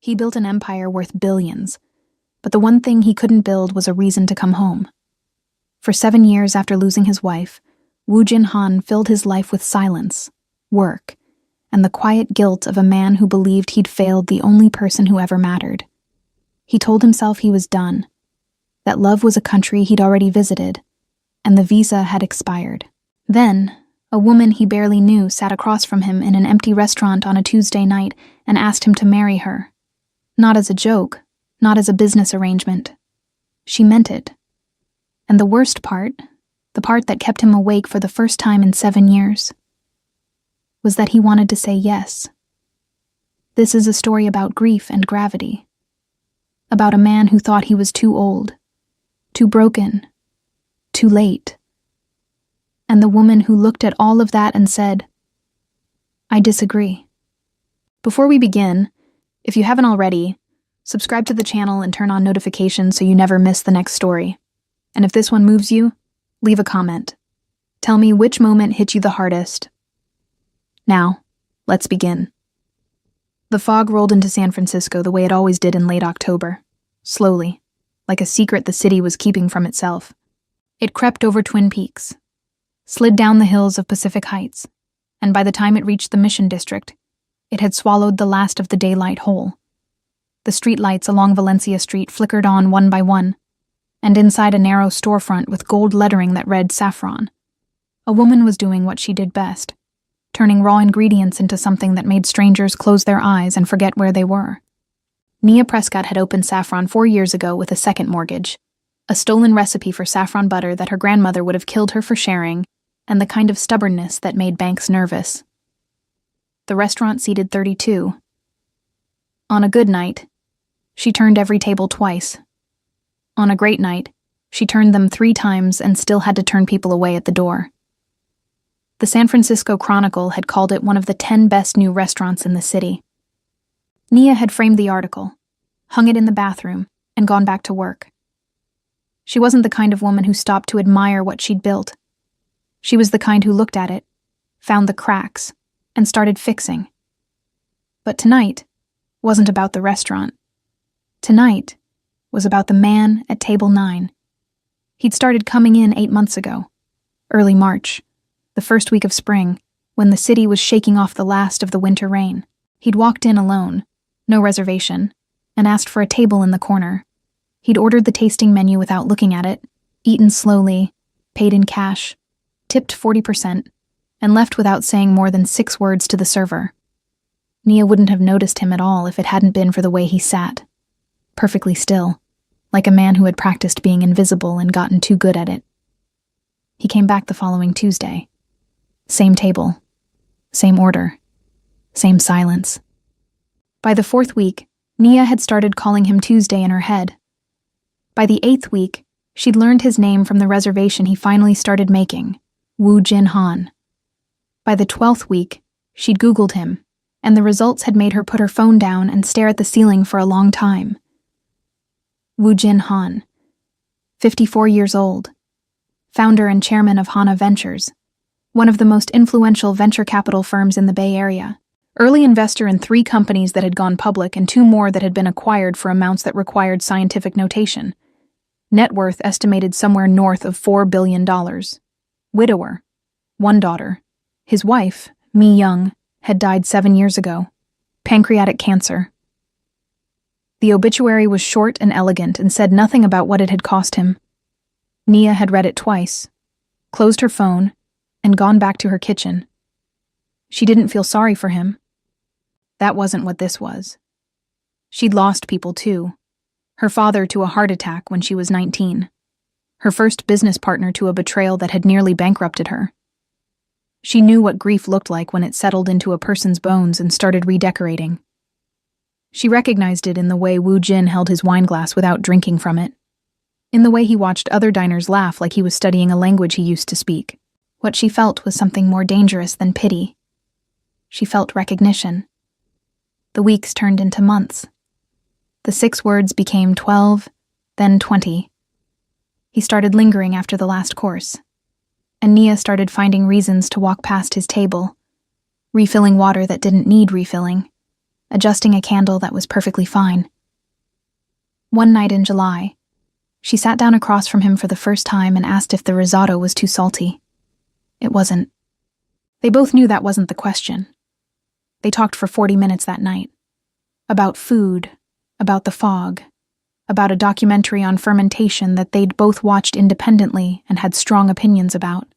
He built an empire worth billions, but the one thing he couldn't build was a reason to come home. For 7 years after losing his wife, Woo Jin-han filled his life with silence, work, and the quiet guilt of a man who believed he'd failed the only person who ever mattered. He told himself he was done, that love was a country he'd already visited, and the visa had expired. Then, a woman he barely knew sat across from him in an empty restaurant on a Tuesday night and asked him to marry her. Not as a joke, not as a business arrangement. She meant it. And the worst part, the part that kept him awake for the first time in 7 years, was that he wanted to say yes. This is a story about grief and gravity. About a man who thought he was too old, too broken, too late. And the woman who looked at all of that and said, "I disagree." Before we begin, if you haven't already, subscribe to the channel and turn on notifications so you never miss the next story. And if this one moves you, leave a comment. Tell me which moment hit you the hardest. Now, let's begin. The fog rolled into San Francisco the way it always did in late October, slowly, like a secret the city was keeping from itself. It crept over Twin Peaks, slid down the hills of Pacific Heights, and by the time it reached the Mission District, it had swallowed the last of the daylight whole. The streetlights along Valencia Street flickered on one by one, and inside a narrow storefront with gold lettering that read Saffron, a woman was doing what she did best, turning raw ingredients into something that made strangers close their eyes and forget where they were. Nia Prescott had opened Saffron 4 years ago with a second mortgage, a stolen recipe for saffron butter that her grandmother would have killed her for sharing, and the kind of stubbornness that made banks nervous. The restaurant seated 32. On a good night, she turned every table twice. On a great night, she turned them 3 times and still had to turn people away at the door. The San Francisco Chronicle had called it one of the 10 best new restaurants in the city. Nia had framed the article, hung it in the bathroom, and gone back to work. She wasn't the kind of woman who stopped to admire what she'd built. She was the kind who looked at it, found the cracks, and started fixing. But tonight wasn't about the restaurant. Tonight was about the man at table 9. He'd started coming in 8 months ago, early March, the first week of spring, when the city was shaking off the last of the winter rain. He'd walked in alone, no reservation, and asked for a table in the corner. He'd ordered the tasting menu without looking at it, eaten slowly, paid in cash, tipped 40%, and left without saying more than 6 words to the server. Nia wouldn't have noticed him at all if it hadn't been for the way he sat, perfectly still, like a man who had practiced being invisible and gotten too good at it. He came back the following Tuesday. Same table, same order, same silence. By the 4th week, Nia had started calling him Tuesday in her head. By the 8th week, she'd learned his name from the reservation he finally started making, Woo Jin-han. By the 12th week, she'd Googled him, and the results had made her put her phone down and stare at the ceiling for a long time. Woo Jin-han, 54 years old, founder and chairman of Hana Ventures, one of the most influential venture capital firms in the Bay Area, early investor in 3 companies that had gone public and 2 more that had been acquired for amounts that required scientific notation. Net worth estimated somewhere north of $4 billion. Widower, 1 daughter. His wife, Mi Young, had died 7 years ago. Pancreatic cancer. The obituary was short and elegant and said nothing about what it had cost him. Nia had read it twice, closed her phone, and gone back to her kitchen. She didn't feel sorry for him. That wasn't what this was. She'd lost people too. Her father to a heart attack when she was 19. Her first business partner to a betrayal that had nearly bankrupted her. She knew what grief looked like when it settled into a person's bones and started redecorating. She recognized it in the way Woo Jin held his wine glass without drinking from it, in the way he watched other diners laugh like he was studying a language he used to speak. What she felt was something more dangerous than pity. She felt recognition. The weeks turned into months. The 6 words became 12, then 20. He started lingering after the last course, and Nia started finding reasons to walk past his table, refilling water that didn't need refilling, adjusting a candle that was perfectly fine. One night in July, she sat down across from him for the first time and asked if the risotto was too salty. It wasn't. They both knew that wasn't the question. They talked for 40 minutes that night. About food, about the fog, about a documentary on fermentation that they'd both watched independently and had strong opinions about.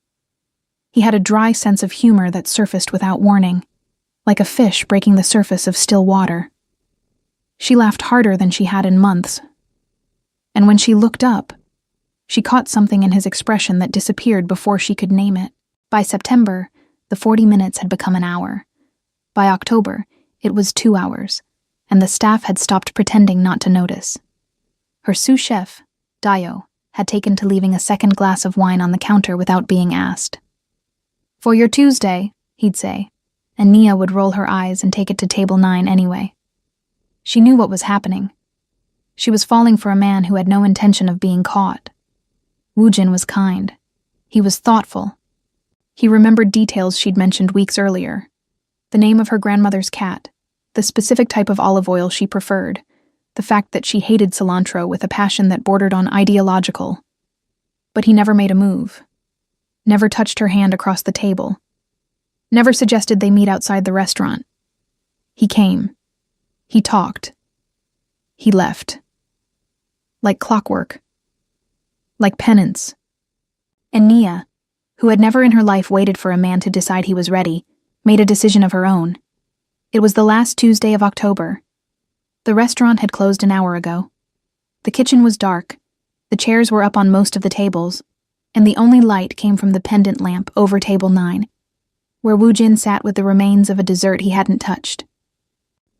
He had a dry sense of humor that surfaced without warning, like a fish breaking the surface of still water. She laughed harder than she had in months. And when she looked up, she caught something in his expression that disappeared before she could name it. By September, the 40 minutes had become an hour. By October, it was 2 hours, and the staff had stopped pretending not to notice. Her sous chef, Dio, had taken to leaving a second glass of wine on the counter without being asked. "For your Tuesday," he'd say, and Nia would roll her eyes and take it to table 9 anyway. She knew what was happening. She was falling for a man who had no intention of being caught. Woojin was kind. He was thoughtful. He remembered details she'd mentioned weeks earlier. The name of her grandmother's cat, the specific type of olive oil she preferred, the fact that she hated cilantro with a passion that bordered on ideological. But he never made a move. Never touched her hand across the table. Never suggested they meet outside the restaurant. He came. He talked. He left. Like clockwork. Like penance. And Nia, who had never in her life waited for a man to decide he was ready, made a decision of her own. It was the last Tuesday of October. The restaurant had closed an hour ago. The kitchen was dark. The chairs were up on most of the tables, and the only light came from the pendant lamp over table 9, where Woojin sat with the remains of a dessert he hadn't touched.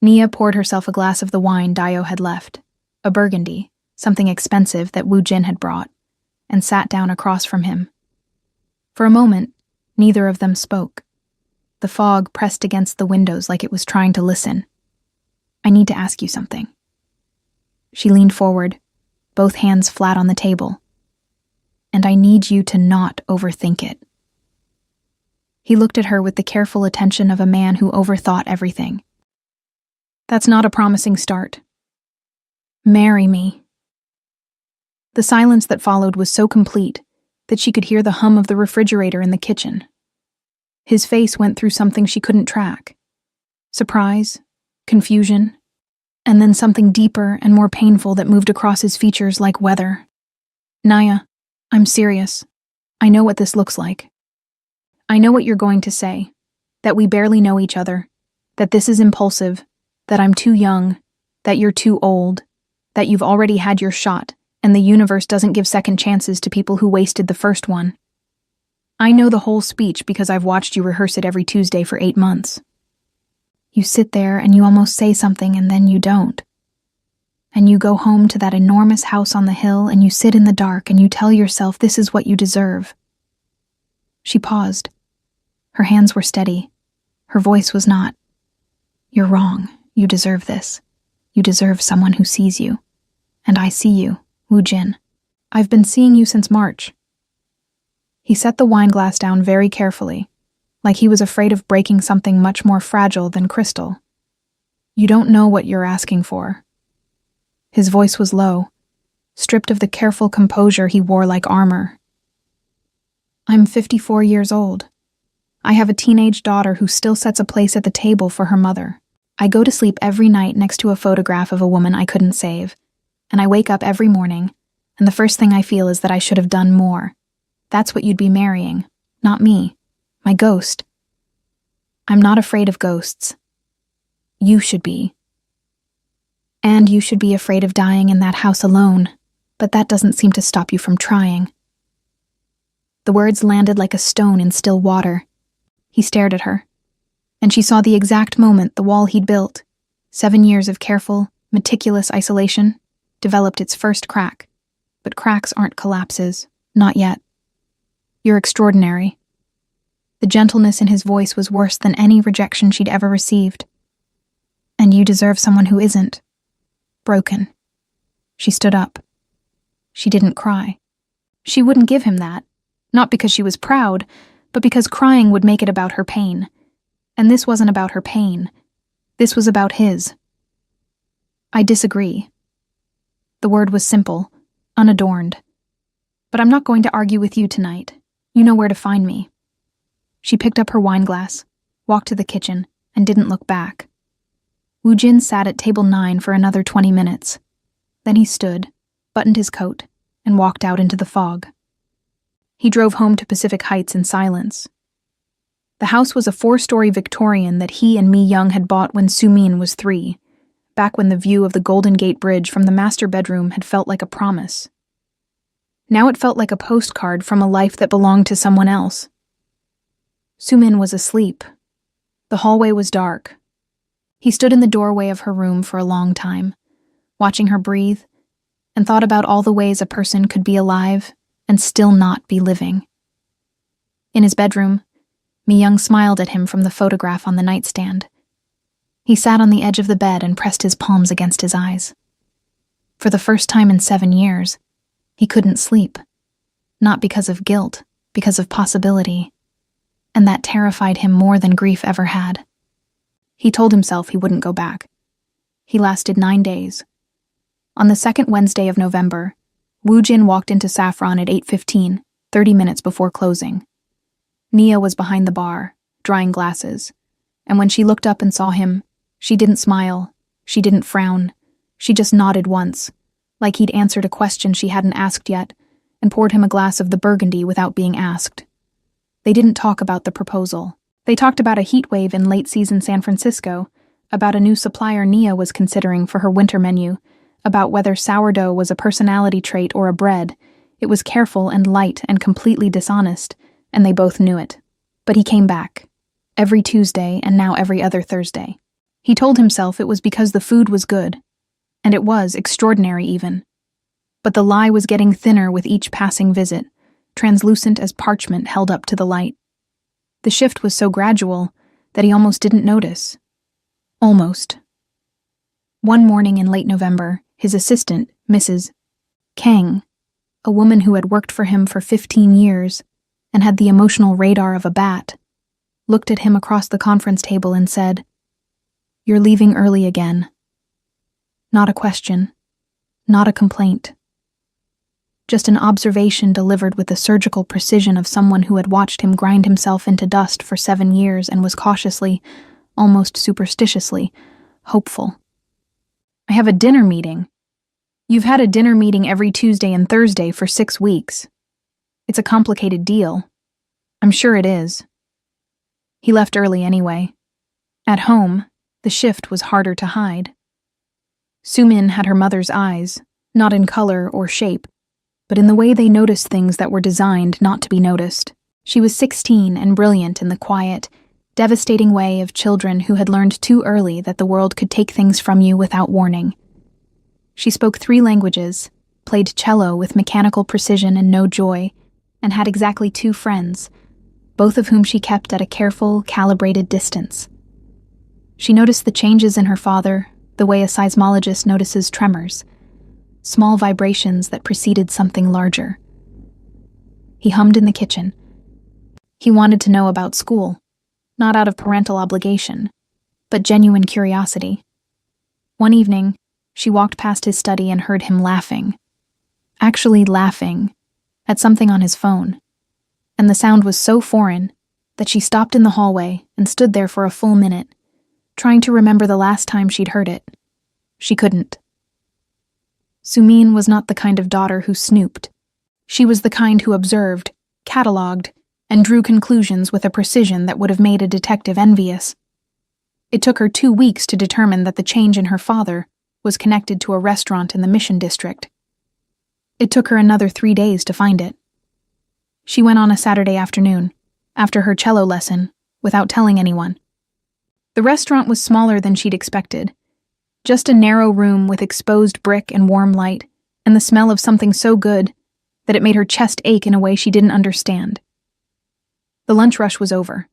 Nia poured herself a glass of the wine Dio had left, a burgundy, something expensive that Woojin had brought, and sat down across from him. For a moment, neither of them spoke. The fog pressed against the windows like it was trying to listen. "I need to ask you something." She leaned forward, both hands flat on the table. "And I need you to not overthink it." He looked at her with the careful attention of a man who overthought everything. "That's not a promising start. Marry me." The silence that followed was so complete that she could hear the hum of the refrigerator in the kitchen. His face went through something she couldn't track. Surprise, confusion, and then something deeper and more painful that moved across his features like weather. "Naya, I'm serious. I know what this looks like. I know what you're going to say, that we barely know each other, that this is impulsive, that I'm too young, that you're too old, that you've already had your shot, and the universe doesn't give second chances to people who wasted the first one. I know the whole speech because I've watched you rehearse it every Tuesday for 8 months. You sit there and you almost say something and then you don't. And you go home to that enormous house on the hill and you sit in the dark and you tell yourself this is what you deserve." She paused. Her hands were steady. Her voice was not. "You're wrong. You deserve this. You deserve someone who sees you. And I see you, Woojin. I've been seeing you since March." He set the wine glass down very carefully, like he was afraid of breaking something much more fragile than crystal. "You don't know what you're asking for." His voice was low, stripped of the careful composure he wore like armor. "I'm 54 years old. I have a teenage daughter who still sets a place at the table for her mother. I go to sleep every night next to a photograph of a woman I couldn't save, and I wake up every morning, and the first thing I feel is that I should have done more. That's what you'd be marrying, not me, my ghost. I'm not afraid of ghosts. You should be. And you should be afraid of dying in that house alone, but that doesn't seem to stop you from trying." The words landed like a stone in still water. He stared at her, and she saw the exact moment the wall he'd built, 7 years of careful, meticulous isolation, developed its first crack. But cracks aren't collapses, not yet. "You're extraordinary." The gentleness in his voice was worse than any rejection she'd ever received. "And you deserve someone who isn't. Broken." She stood up. She didn't cry. She wouldn't give him that, not because she was proud, but because crying would make it about her pain. And this wasn't about her pain. This was about his. I disagree. The word was simple, unadorned. But I'm not going to argue with you tonight. You know where to find me. She picked up her wine glass, walked to the kitchen, and didn't look back. Woo Jin sat at table 9 for another 20 minutes. Then he stood, buttoned his coat, and walked out into the fog. He drove home to Pacific Heights in silence. The house was a 4-story Victorian that he and Mi Young had bought when Sumin was 3, back when the view of the Golden Gate Bridge from the master bedroom had felt like a promise. Now it felt like a postcard from a life that belonged to someone else. Sumin was asleep. The hallway was dark. He stood in the doorway of her room for a long time, watching her breathe, and thought about all the ways a person could be alive and still not be living. In his bedroom, Mi Young smiled at him from the photograph on the nightstand. He sat on the edge of the bed and pressed his palms against his eyes. For the first time in 7 years, he couldn't sleep. Not because of guilt, because of possibility. And that terrified him more than grief ever had. He told himself he wouldn't go back. He lasted 9 days. On the second Wednesday of November, Woo Jin walked into Saffron at 8:15, 30 minutes before closing. Nia was behind the bar, drying glasses, and when she looked up and saw him, she didn't smile, she didn't frown, she just nodded once, like he'd answered a question she hadn't asked yet, and poured him a glass of the burgundy without being asked. They didn't talk about the proposal. They talked about a heat wave in late-season San Francisco, about a new supplier Nia was considering for her winter menu, about whether sourdough was a personality trait or a bread. It was careful and light and completely dishonest, and they both knew it. But he came back. Every Tuesday and now every other Thursday. He told himself it was because the food was good. And it was extraordinary even. But the lie was getting thinner with each passing visit, translucent as parchment held up to the light. The shift was so gradual that he almost didn't notice. Almost. One morning in late November, his assistant, Mrs. Kang, a woman who had worked for him for 15 years and had the emotional radar of a bat, looked at him across the conference table and said, "You're leaving early again." Not a question, not a complaint. Just an observation delivered with the surgical precision of someone who had watched him grind himself into dust for 7 years and was cautiously, almost superstitiously, hopeful. "I have a dinner meeting." "You've had a dinner meeting every Tuesday and Thursday for 6 weeks. It's a complicated deal." "I'm sure it is." He left early anyway. At home, the shift was harder to hide. Sumin had her mother's eyes, not in color or shape, but in the way they noticed things that were designed not to be noticed. She was 16 and brilliant in the quiet, devastating way of children who had learned too early that the world could take things from you without warning. She spoke 3 languages, played cello with mechanical precision and no joy, and had exactly 2 friends, both of whom she kept at a careful, calibrated distance. She noticed the changes in her father, the way a seismologist notices tremors, small vibrations that preceded something larger. He hummed in the kitchen. He wanted to know about school, not out of parental obligation, but genuine curiosity. One evening, she walked past his study and heard him laughing. Actually laughing, at something on his phone. And the sound was so foreign that she stopped in the hallway and stood there for a full minute, trying to remember the last time she'd heard it. She couldn't. Sumin was not the kind of daughter who snooped. She was the kind who observed, catalogued, and drew conclusions with a precision that would have made a detective envious. It took her 2 weeks to determine that the change in her father was connected to a restaurant in the Mission District. It took her another 3 days to find it. She went on a Saturday afternoon, after her cello lesson, without telling anyone. The restaurant was smaller than she'd expected. Just a narrow room with exposed brick and warm light, and the smell of something so good that it made her chest ache in a way she didn't understand. The lunch rush was over.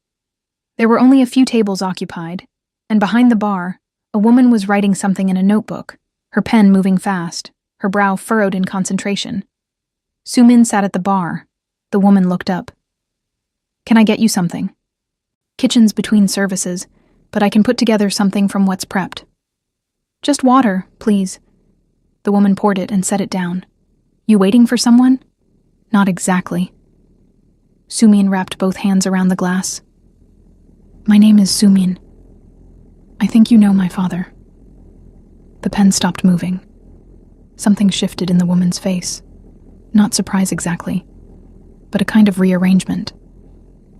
There were only a few tables occupied, and behind the bar, a woman was writing something in a notebook, her pen moving fast, her brow furrowed in concentration. Sumin sat at the bar. The woman looked up. "Can I get you something?" "Kitchen's between services. but I can put together something from what's prepped. Just water, please. The woman poured it and set it down. You waiting for someone? Not exactly. Sumin wrapped both hands around the glass. My name is Sumin. I think you know my father. The pen stopped moving. Something shifted in the woman's face. Not surprise exactly, but a kind of rearrangement,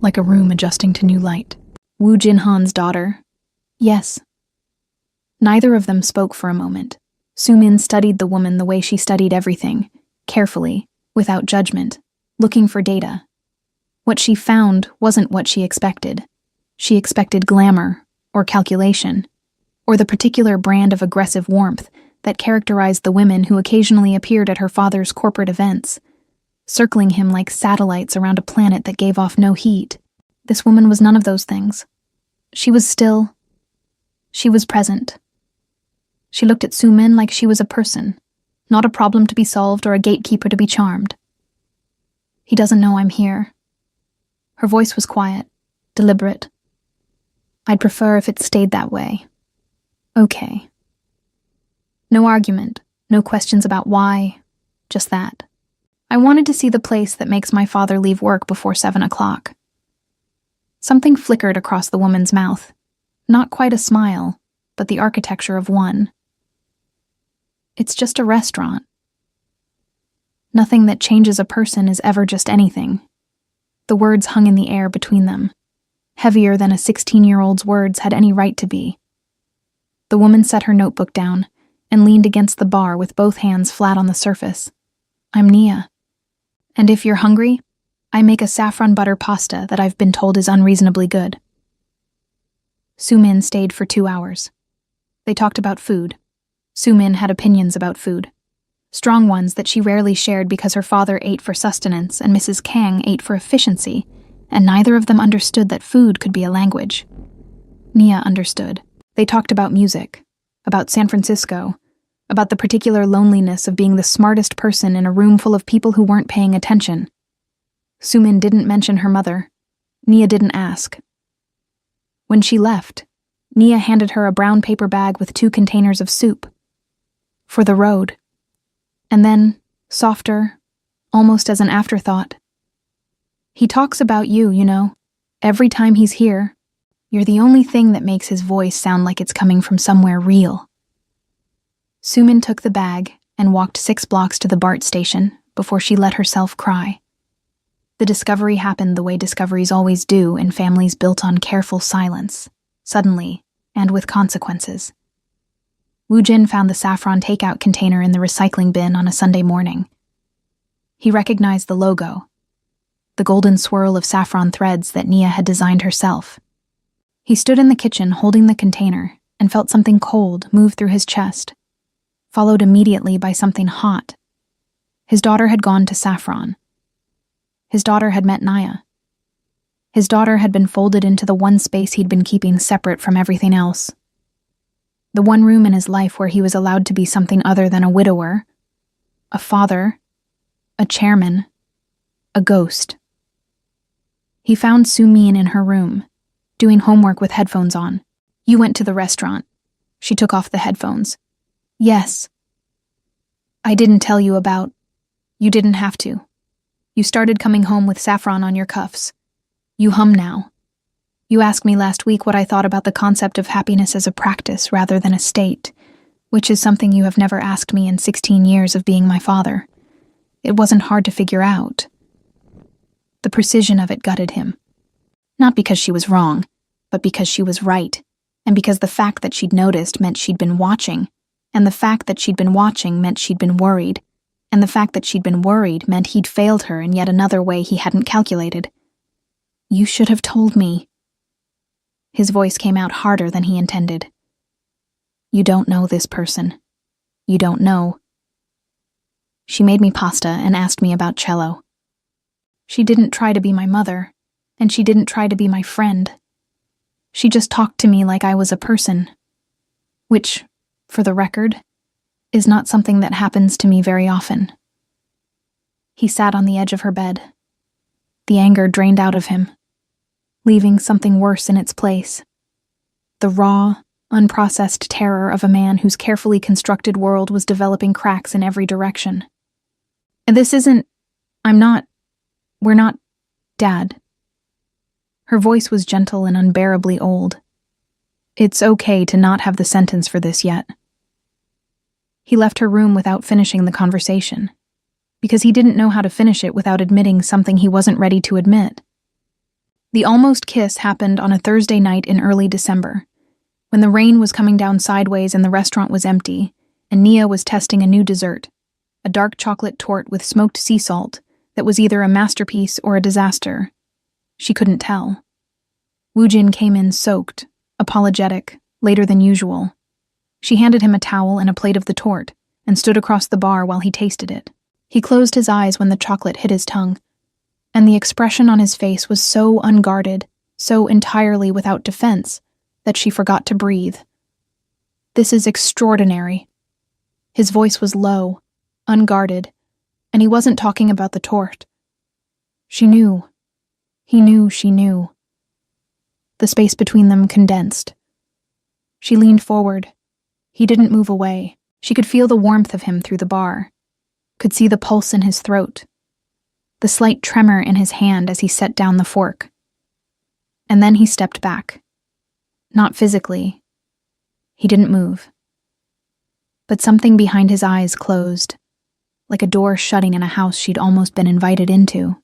like a room adjusting to new light. Wu Jinhan's daughter. Yes. Neither of them spoke for a moment. Sumin studied the woman the way she studied everything, carefully, without judgment, looking for data. What she found wasn't what she expected. She expected glamour, or calculation, or the particular brand of aggressive warmth that characterized the women who occasionally appeared at her father's corporate events, circling him like satellites around a planet that gave off no heat. This woman was none of those things. She was still. She was present. She looked at Sumin like she was a person, not a problem to be solved or a gatekeeper to be charmed. He doesn't know I'm here. Her voice was quiet, deliberate. I'd prefer if it stayed that way. Okay. No argument, no questions about why, just that. I wanted to see the place that makes my father leave work before 7 o'clock. Something flickered across the woman's mouth. Not quite a smile, but the architecture of one. It's just a restaurant. Nothing that changes a person is ever just anything. The words hung in the air between them, heavier than a 16-year-old's words had any right to be. The woman set her notebook down and leaned against the bar with both hands flat on the surface. I'm Nia. And if you're hungry, I make a saffron butter pasta that I've been told is unreasonably good. Sumin stayed for 2 hours. They talked about food. Sumin had opinions about food. Strong ones that she rarely shared because her father ate for sustenance and Mrs. Kang ate for efficiency, and neither of them understood that food could be a language. Nia understood. They talked about music, about San Francisco, about the particular loneliness of being the smartest person in a room full of people who weren't paying attention. Sumin didn't mention her mother. Nia didn't ask. When she left, Nia handed her a brown paper bag with 2 containers of soup. For the road. And then, softer, almost as an afterthought. He talks about you, you know. Every time he's here, you're the only thing that makes his voice sound like it's coming from somewhere real. Sumin took the bag and walked 6 blocks to the BART station before she let herself cry. The discovery happened the way discoveries always do in families built on careful silence, suddenly, and with consequences. Wu Jin found the saffron takeout container in the recycling bin on a Sunday morning. He recognized the logo, the golden swirl of saffron threads that Nia had designed herself. He stood in the kitchen holding the container and felt something cold move through his chest, followed immediately by something hot. His daughter had gone to Saffron. His daughter had met Nia. His daughter had been folded into the one space he'd been keeping separate from everything else. The one room in his life where he was allowed to be something other than a widower, a father, a chairman, a ghost. He found Sumin in her room, doing homework with headphones on. You went to the restaurant. She took off the headphones. Yes. I didn't tell you about. You didn't have to. You started coming home with saffron on your cuffs. You hum now. You asked me last week what I thought about the concept of happiness as a practice rather than a state, which is something you have never asked me in 16 years of being my father. It wasn't hard to figure out. The precision of it gutted him. Not because she was wrong, but because she was right, and because the fact that she'd noticed meant she'd been watching, and the fact that she'd been watching meant she'd been worried, and the fact that she'd been worried meant he'd failed her in yet another way he hadn't calculated. You should have told me. His voice came out harder than he intended. You don't know this person. You don't know. She made me pasta and asked me about cello. She didn't try to be my mother, and she didn't try to be my friend. She just talked to me like I was a person, which, for the record, is not something that happens to me very often. He sat on the edge of her bed. The anger drained out of him, leaving something worse in its place. the raw, unprocessed terror of a man whose carefully constructed world was developing cracks in every direction. And this isn't, we're not, Dad. Her voice was gentle and unbearably old. It's okay to not have the sentence for this yet. He left her room without finishing the conversation, because he didn't know how to finish it without admitting something he wasn't ready to admit. The almost kiss happened on a Thursday night in early December, when the rain was coming down sideways and the restaurant was empty, and Nia was testing a new dessert, a dark chocolate torte with smoked sea salt that was either a masterpiece or a disaster. She couldn't tell. Woojin came in soaked, apologetic, later than usual. She handed him a towel and a plate of the torte and stood across the bar while he tasted it. He closed his eyes when the chocolate hit his tongue, and the expression on his face was so unguarded, so entirely without defense, that she forgot to breathe. This is extraordinary. His voice was low, unguarded, and he wasn't talking about the torte. She knew. He knew she knew. The space between them condensed. She leaned forward. He didn't move away. She could feel the warmth of him through the bar, could see the pulse in his throat, the slight tremor in his hand as he set down the fork. And then he stepped back. Not physically. He didn't move. But something behind his eyes closed, like a door shutting in a house she'd almost been invited into.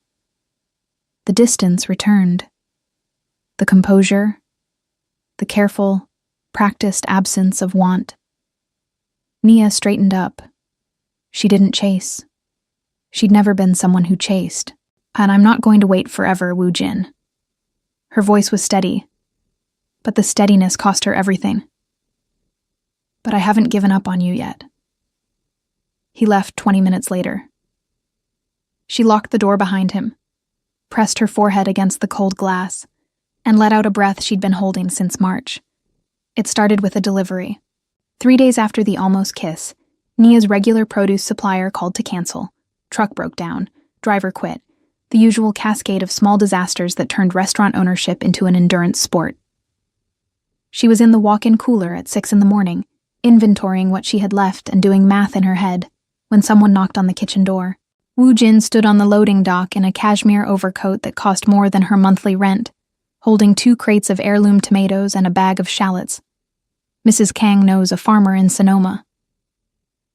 The distance returned. The composure, the careful, practiced absence of want. Nia straightened up. She didn't chase. She'd never been someone who chased. And I'm not going to wait forever, Woojin. Her voice was steady, but the steadiness cost her everything. But I haven't given up on you yet. He left 20 minutes later. She locked the door behind him, pressed her forehead against the cold glass, and let out a breath she'd been holding since March. It started with a delivery. 3 days after the almost kiss, Nia's regular produce supplier called to cancel. Truck broke down, driver quit, the usual cascade of small disasters that turned restaurant ownership into an endurance sport. She was in the walk-in cooler at 6 a.m, inventorying what she had left and doing math in her head, when someone knocked on the kitchen door. Woojin stood on the loading dock in a cashmere overcoat that cost more than her monthly rent, holding 2 crates of heirloom tomatoes and a bag of shallots. Mrs. Kang knows a farmer in Sonoma.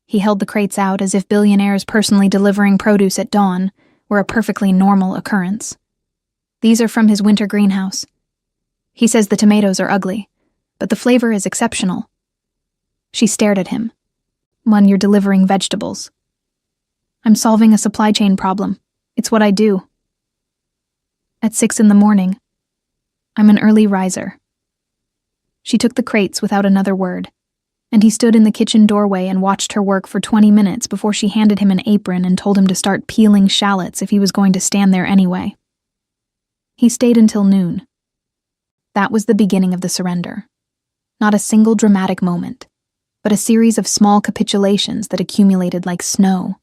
He held the crates out as if Billionaire's personally delivering produce at dawn were a perfectly normal occurrence. These are from his winter greenhouse. He says the tomatoes are ugly, but the flavor is exceptional. She stared at him. When you're delivering vegetables. I'm solving a supply chain problem. It's what I do. At 6 a.m, I'm an early riser. She took the crates without another word, and he stood in the kitchen doorway and watched her work for 20 minutes before she handed him an apron and told him to start peeling shallots if he was going to stand there anyway. He stayed until noon. That was the beginning of the surrender. Not a single dramatic moment, but a series of small capitulations that accumulated like snow.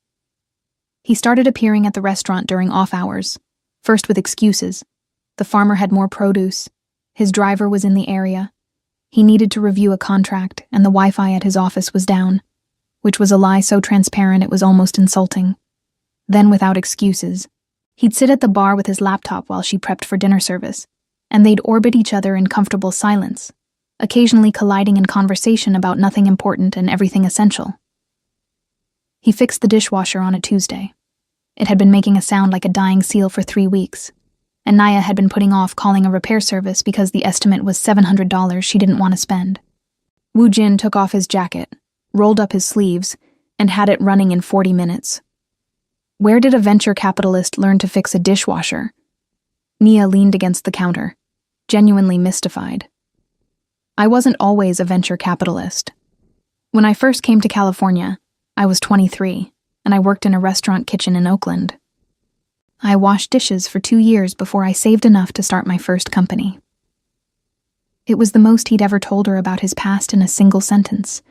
He started appearing at the restaurant during off hours, first with excuses. The farmer had more produce. His driver was in the area. He needed to review a contract, and the Wi-Fi at his office was down, which was a lie so transparent it was almost insulting. Then, without excuses, he'd sit at the bar with his laptop while she prepped for dinner service, and they'd orbit each other in comfortable silence, occasionally colliding in conversation about nothing important and everything essential. He fixed the dishwasher on a Tuesday. It had been making a sound like a dying seal for 3 weeks, and Nia had been putting off calling a repair service because the estimate was $700 she didn't want to spend. Woojin took off his jacket, rolled up his sleeves, and had it running in 40 minutes. Where did a venture capitalist learn to fix a dishwasher? Nia leaned against the counter, genuinely mystified. I wasn't always a venture capitalist. When I first came to California, I was 23, and I worked in a restaurant kitchen in Oakland. I washed dishes for 2 years before I saved enough to start my first company. It was the most he'd ever told her about his past in a single sentence,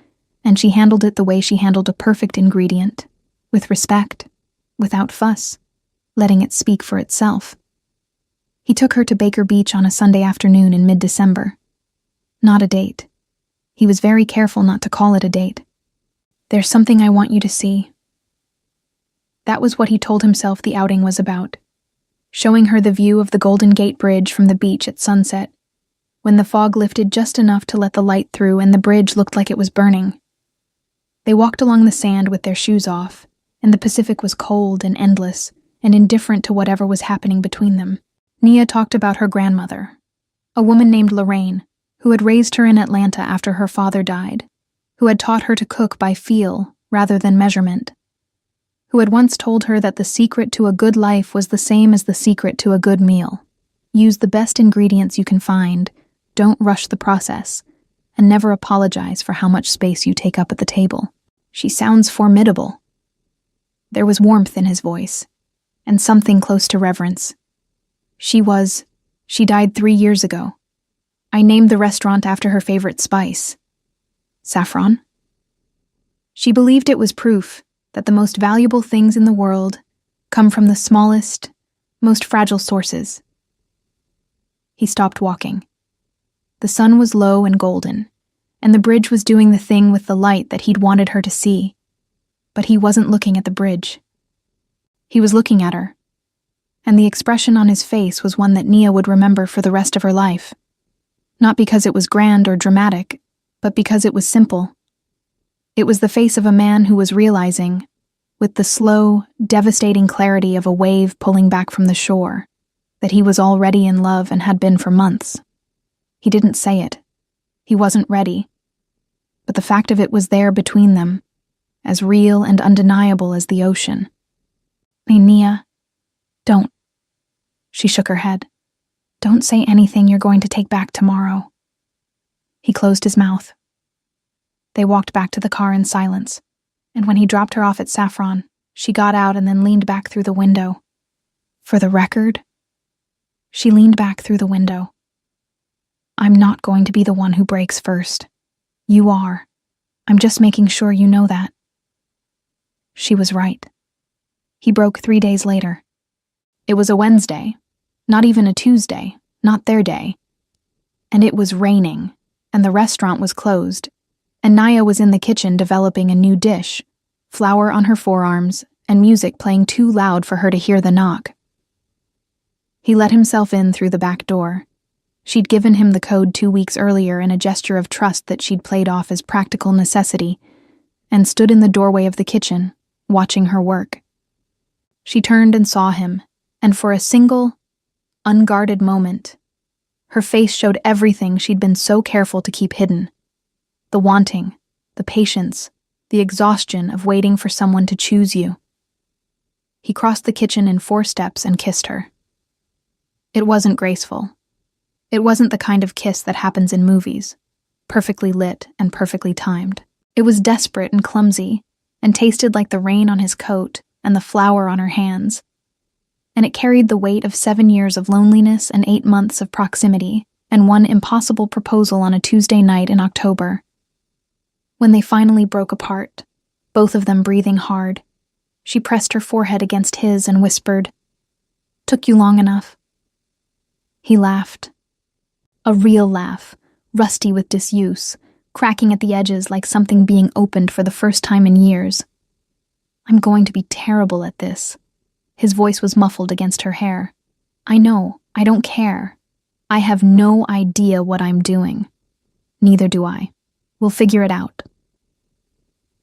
and she handled it the way she handled a perfect ingredient, with respect, without fuss, letting it speak for itself. He took her to Baker Beach on a Sunday afternoon in mid-December. Not a date. He was very careful not to call it a date. There's something I want you to see. That was what he told himself the outing was about. Showing her the view of the Golden Gate Bridge from the beach at sunset, when the fog lifted just enough to let the light through and the bridge looked like it was burning. They walked along the sand with their shoes off, and the Pacific was cold and endless, and indifferent to whatever was happening between them. Nia talked about her grandmother, a woman named Lorraine, who had raised her in Atlanta after her father died, who had taught her to cook by feel rather than measurement, who had once told her that the secret to a good life was the same as the secret to a good meal. Use the best ingredients you can find, don't rush the process, and never apologize for how much space you take up at the table. She sounds formidable. There was warmth in his voice, and something close to reverence. She died 3 years ago. I named the restaurant after her favorite spice. Saffron? She believed it was proof that the most valuable things in the world come from the smallest, most fragile sources. He stopped walking. The sun was low and golden, and the bridge was doing the thing with the light that he'd wanted her to see. But he wasn't looking at the bridge. He was looking at her, and the expression on his face was one that Nia would remember for the rest of her life. Not because it was grand or dramatic, but because it was simple. It was the face of a man who was realizing, with the slow, devastating clarity of a wave pulling back from the shore, that he was already in love and had been for months. He didn't say it. He wasn't ready. But the fact of it was there between them, as real and undeniable as the ocean. Hey, Nia, don't. She shook her head. Don't say anything you're going to take back tomorrow. He closed his mouth. They walked back to the car in silence, and when he dropped her off at Saffron, she got out and then leaned back through the window. For the record, she leaned back through the window. I'm not going to be the one who breaks first. You are. I'm just making sure you know that. She was right. He broke 3 days later. It was a Wednesday, not even a Tuesday, not their day. And it was raining, and the restaurant was closed, and Nia was in the kitchen developing a new dish, flour on her forearms, and music playing too loud for her to hear the knock. He let himself in through the back door. She'd given him the code 2 weeks earlier in a gesture of trust that she'd played off as practical necessity, and stood in the doorway of the kitchen, watching her work. She turned and saw him, and for a single, unguarded moment, her face showed everything she'd been so careful to keep hidden. The wanting, the patience, the exhaustion of waiting for someone to choose you. He crossed the kitchen in 4 steps and kissed her. It wasn't graceful. It wasn't the kind of kiss that happens in movies, perfectly lit and perfectly timed. It was desperate and clumsy, and tasted like the rain on his coat and the flour on her hands. And it carried the weight of 7 years of loneliness and 8 months of proximity, and one impossible proposal on a Tuesday night in October. When they finally broke apart, both of them breathing hard, she pressed her forehead against his and whispered, "Took you long enough?" He laughed. A real laugh, rusty with disuse, cracking at the edges like something being opened for the first time in years. I'm going to be terrible at this. His voice was muffled against her hair. I know, I don't care. I have no idea what I'm doing. Neither do I. We'll figure it out.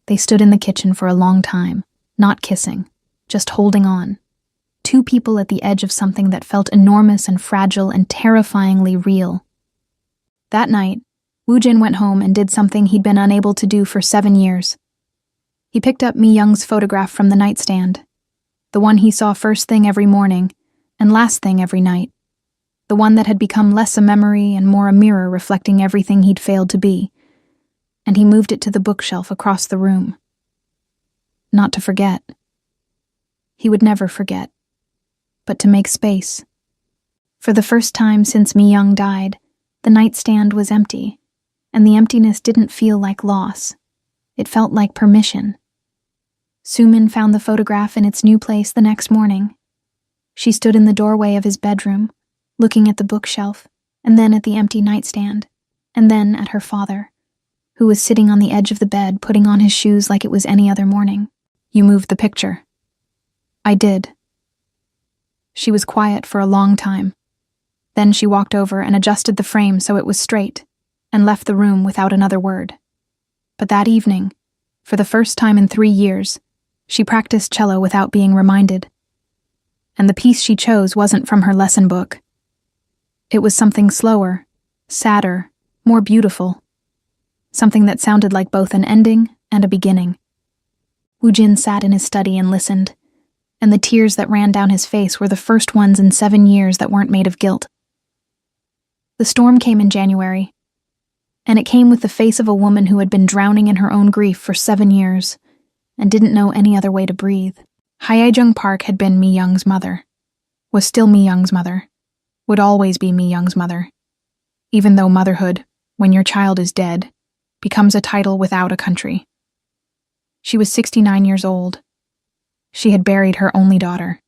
They stood in the kitchen for a long time, not kissing, just holding on. 2 people at the edge of something that felt enormous and fragile and terrifyingly real. That night, Woojin went home and did something he'd been unable to do for 7 years. He picked up Mi Young's photograph from the nightstand, the one he saw first thing every morning and last thing every night, the one that had become less a memory and more a mirror reflecting everything he'd failed to be, and he moved it to the bookshelf across the room. Not to forget. He would never forget, but to make space. For the first time since Mi Young died, the nightstand was empty, and the emptiness didn't feel like loss. It felt like permission. Sumin found the photograph in its new place the next morning. She stood in the doorway of his bedroom, looking at the bookshelf, and then at the empty nightstand, and then at her father, who was sitting on the edge of the bed putting on his shoes like it was any other morning. "You moved the picture." "I did." She was quiet for a long time. Then she walked over and adjusted the frame so it was straight, and left the room without another word. But that evening, for the first time in 3 years, she practiced cello without being reminded. And the piece she chose wasn't from her lesson book. It was something slower, sadder, more beautiful. Something that sounded like both an ending and a beginning. Woojin sat in his study and listened, and the tears that ran down his face were the first ones in 7 years that weren't made of guilt. The storm came in January, and it came with the face of a woman who had been drowning in her own grief for 7 years and didn't know any other way to breathe. Hyejeong Park had been Mi Young's mother, was still Mi Young's mother, would always be Mi Young's mother, even though motherhood, when your child is dead, becomes a title without a country. She was 69 years old. She had buried her only daughter.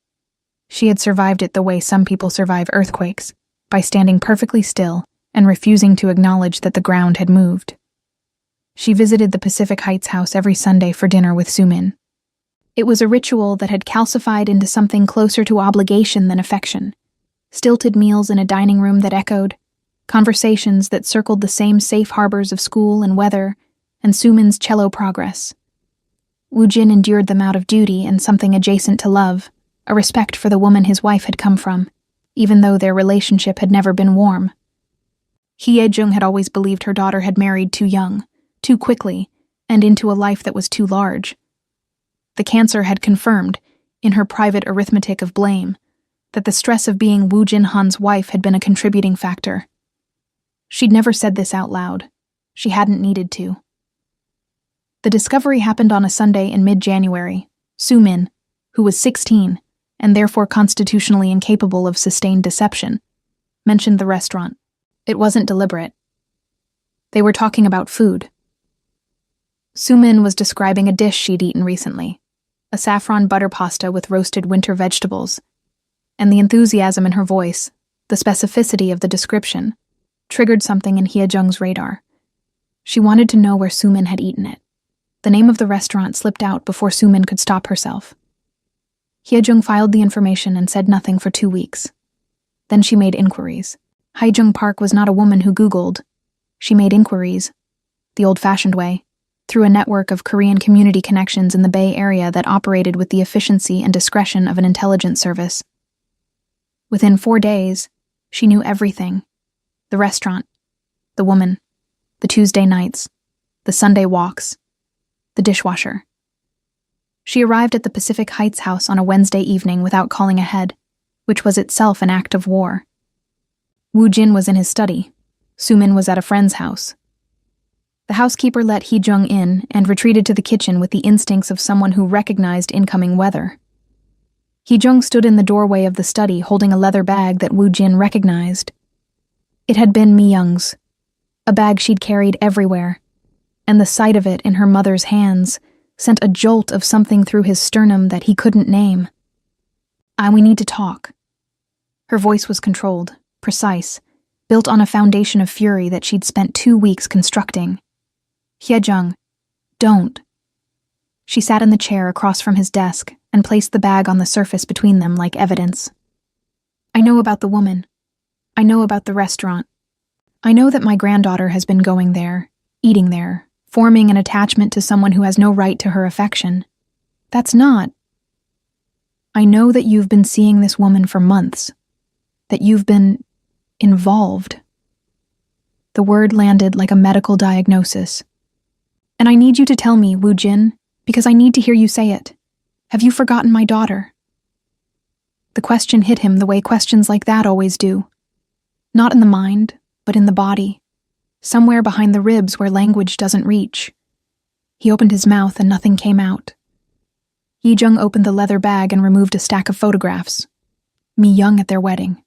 She had survived it the way some people survive earthquakes, by standing perfectly still and refusing to acknowledge that the ground had moved. She visited the Pacific Heights house every Sunday for dinner with Sumin. It was a ritual that had calcified into something closer to obligation than affection. Stilted meals in a dining room that echoed, conversations that circled the same safe harbors of school and weather, and Sumin's cello progress. Woojin endured them out of duty and something adjacent to love, a respect for the woman his wife had come from, even though their relationship had never been warm. Hyejeong had always believed her daughter had married too young, too quickly, and into a life that was too large. The cancer had confirmed, in her private arithmetic of blame, that the stress of being Woojin Han's wife had been a contributing factor. She'd never said this out loud. She hadn't needed to. The discovery happened on a Sunday in mid-January. Sumin, who was 16, and therefore constitutionally incapable of sustained deception, mentioned the restaurant. It wasn't deliberate. They were talking about food. Sumin was describing a dish she'd eaten recently, a saffron butter pasta with roasted winter vegetables, and the enthusiasm in her voice, the specificity of the description, triggered something in Hyejeong's radar. She wanted to know where Sumin had eaten it. The name of the restaurant slipped out before Sumin could stop herself. Hyejeong filed the information and said nothing for 2 weeks. Then she made inquiries. Hyejeong Park was not a woman who Googled. She made inquiries, the old-fashioned way, through a network of Korean community connections in the Bay Area that operated with the efficiency and discretion of an intelligence service. Within 4 days, she knew everything. The restaurant, the woman, the Tuesday nights, the Sunday walks, the dishwasher. She arrived at the Pacific Heights house on a Wednesday evening without calling ahead, which was itself an act of war. Woojin was in his study. Sumin was at a friend's house. The housekeeper let Hyejeong in and retreated to the kitchen with the instincts of someone who recognized incoming weather. Hyejeong stood in the doorway of the study holding a leather bag that Woojin recognized. It had been Mi Young's, a bag she'd carried everywhere, and the sight of it in her mother's hands sent a jolt of something through his sternum that he couldn't name. We need to talk." Her voice was controlled, precise, built on a foundation of fury that she'd spent 2 weeks constructing. "Hyejeong, don't." She sat in the chair across from his desk and placed the bag on the surface between them like evidence. "I know about the woman. I know about the restaurant. I know that my granddaughter has been going there, eating there, forming an attachment to someone who has no right to her affection. That's not. I know that you've been seeing this woman for months, that you've been involved." The word landed like a medical diagnosis. "And I need you to tell me, Woojin, because I need to hear you say it. Have you forgotten my daughter?" The question hit him the way questions like that always do. Not in the mind, but in the body. Somewhere behind the ribs where language doesn't reach. He opened his mouth and nothing came out. Hyejeong opened the leather bag and removed a stack of photographs. Mi Young at their wedding.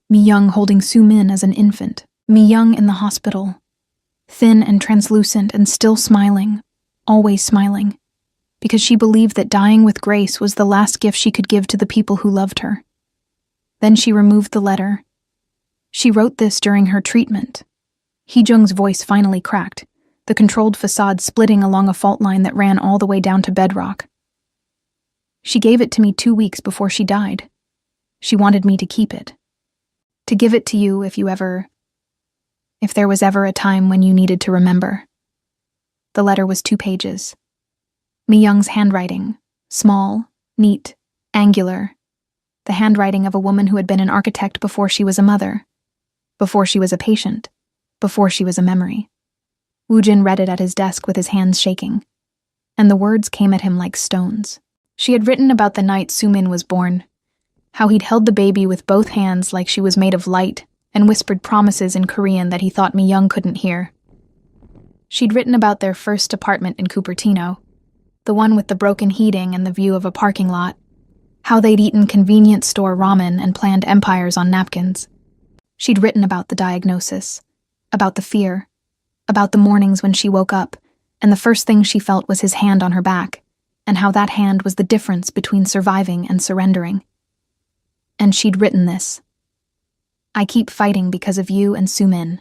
Mi Young holding Sumin as an infant. Mi Young in the hospital. Thin and translucent and still smiling. Always smiling. Because she believed that dying with grace was the last gift she could give to the people who loved her. Then she removed the letter. She wrote this during her treatment. Hee-jung's voice finally cracked, the controlled facade splitting along a fault line that ran all the way down to bedrock. She gave it to me 2 weeks before she died. She wanted me to keep it. To give it to you if there was ever a time when you needed to remember. The letter was 2 pages. Mi-young's handwriting, small, neat, angular. The handwriting of a woman who had been an architect before she was a mother, before she was a patient, before she was a memory. Woo-jin read it at his desk with his hands shaking, and the words came at him like stones. She had written about the night Soo-min was born, how he'd held the baby with both hands like she was made of light and whispered promises in Korean that he thought Mi-young couldn't hear. She'd written about their first apartment in Cupertino, the one with the broken heating and the view of a parking lot, how they'd eaten convenience store ramen and planned empires on napkins. She'd written about the diagnosis, about the fear, about the mornings when she woke up, and the first thing she felt was his hand on her back, and how that hand was the difference between surviving and surrendering. And she'd written this. I keep fighting because of you and Soo-min.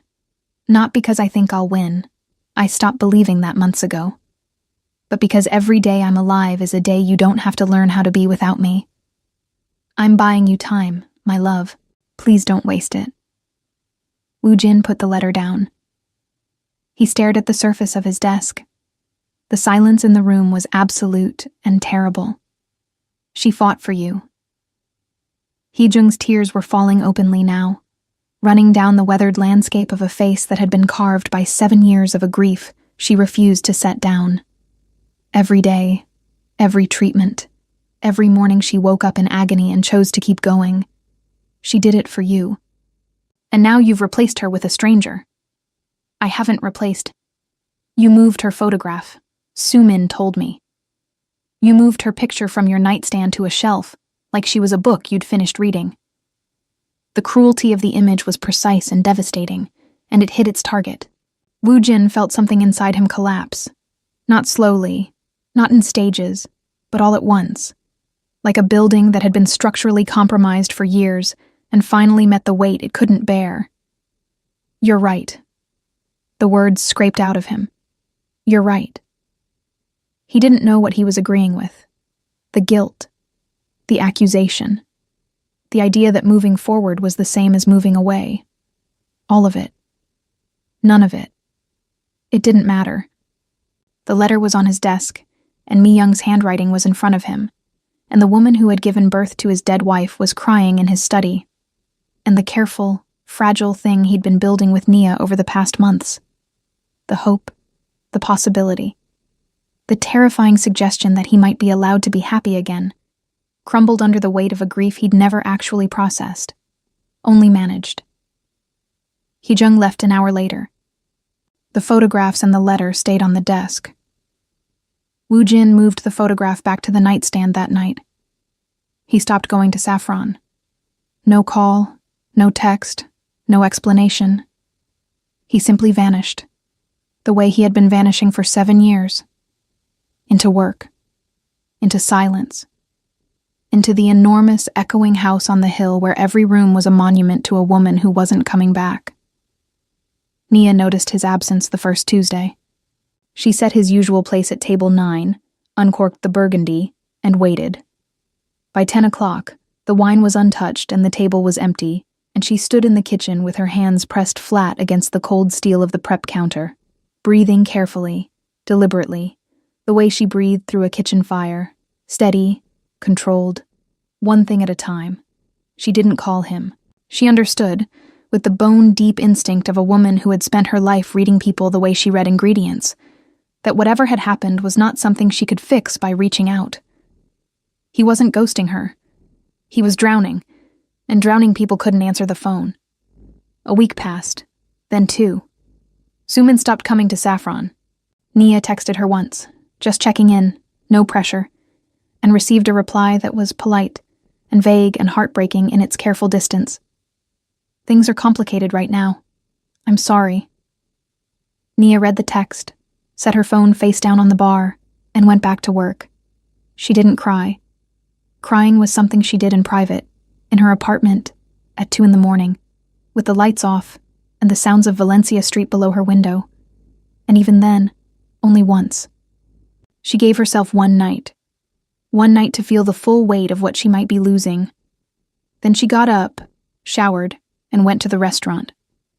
Not because I think I'll win. I stopped believing that months ago. But because every day I'm alive is a day you don't have to learn how to be without me. I'm buying you time, my love. Please don't waste it. Woo-jin put the letter down. He stared at the surface of his desk. The silence in the room was absolute and terrible. She fought for you. Hee-jung's tears were falling openly now, running down the weathered landscape of a face that had been carved by 7 years of a grief she refused to set down. Every day, every treatment, every morning she woke up in agony and chose to keep going. She did it for you. And now you've replaced her with a stranger. I haven't replaced. You moved her photograph. Soo-min told me. You moved her picture from your nightstand to a shelf, like she was a book you'd finished reading. The cruelty of the image was precise and devastating, and it hit its target. Woo-jin felt something inside him collapse. Not slowly, not in stages, but all at once. Like a building that had been structurally compromised for years and finally met the weight it couldn't bear. You're right. The words scraped out of him. You're right. He didn't know what he was agreeing with. The guilt. The accusation. The idea that moving forward was the same as moving away. All of it. None of it. It didn't matter. The letter was on his desk, and Mi-young's handwriting was in front of him, and the woman who had given birth to his dead wife was crying in his study, and the careful, fragile thing he'd been building with Nia over the past months. The hope, the possibility, the terrifying suggestion that he might be allowed to be happy again, crumbled under the weight of a grief he'd never actually processed, only managed. Hee-jung left an hour later. The photographs and the letter stayed on the desk. Woo-jin moved the photograph back to the nightstand that night. He stopped going to Saffron. No call, no text, no explanation. He simply vanished, the way he had been vanishing for 7 years. Into work, into silence, into the enormous echoing house on the hill where every room was a monument to a woman who wasn't coming back. Nia noticed his absence the first Tuesday. She set his usual place at table 9, uncorked the burgundy, and waited. By 10 o'clock, the wine was untouched and the table was empty, and she stood in the kitchen with her hands pressed flat against the cold steel of the prep counter, breathing carefully, deliberately, the way she breathed through a kitchen fire, steady, controlled, one thing at a time. She didn't call him. She understood, with the bone-deep instinct of a woman who had spent her life reading people the way she read ingredients, that whatever had happened was not something she could fix by reaching out. He wasn't ghosting her. He was drowning, and drowning people couldn't answer the phone. A week passed, then 2. Soo-min stopped coming to Saffron. Nia texted her once, just checking in, no pressure, and received a reply that was polite and vague and heartbreaking in its careful distance. Things are complicated right now. I'm sorry. Nia read the text, set her phone face down on the bar, and went back to work. She didn't cry. Crying was something she did in private, in her apartment, at 2 a.m, with the lights off, and the sounds of Valencia Street below her window. And even then, only once. She gave herself one night to feel the full weight of what she might be losing. Then she got up, showered, and went to the restaurant,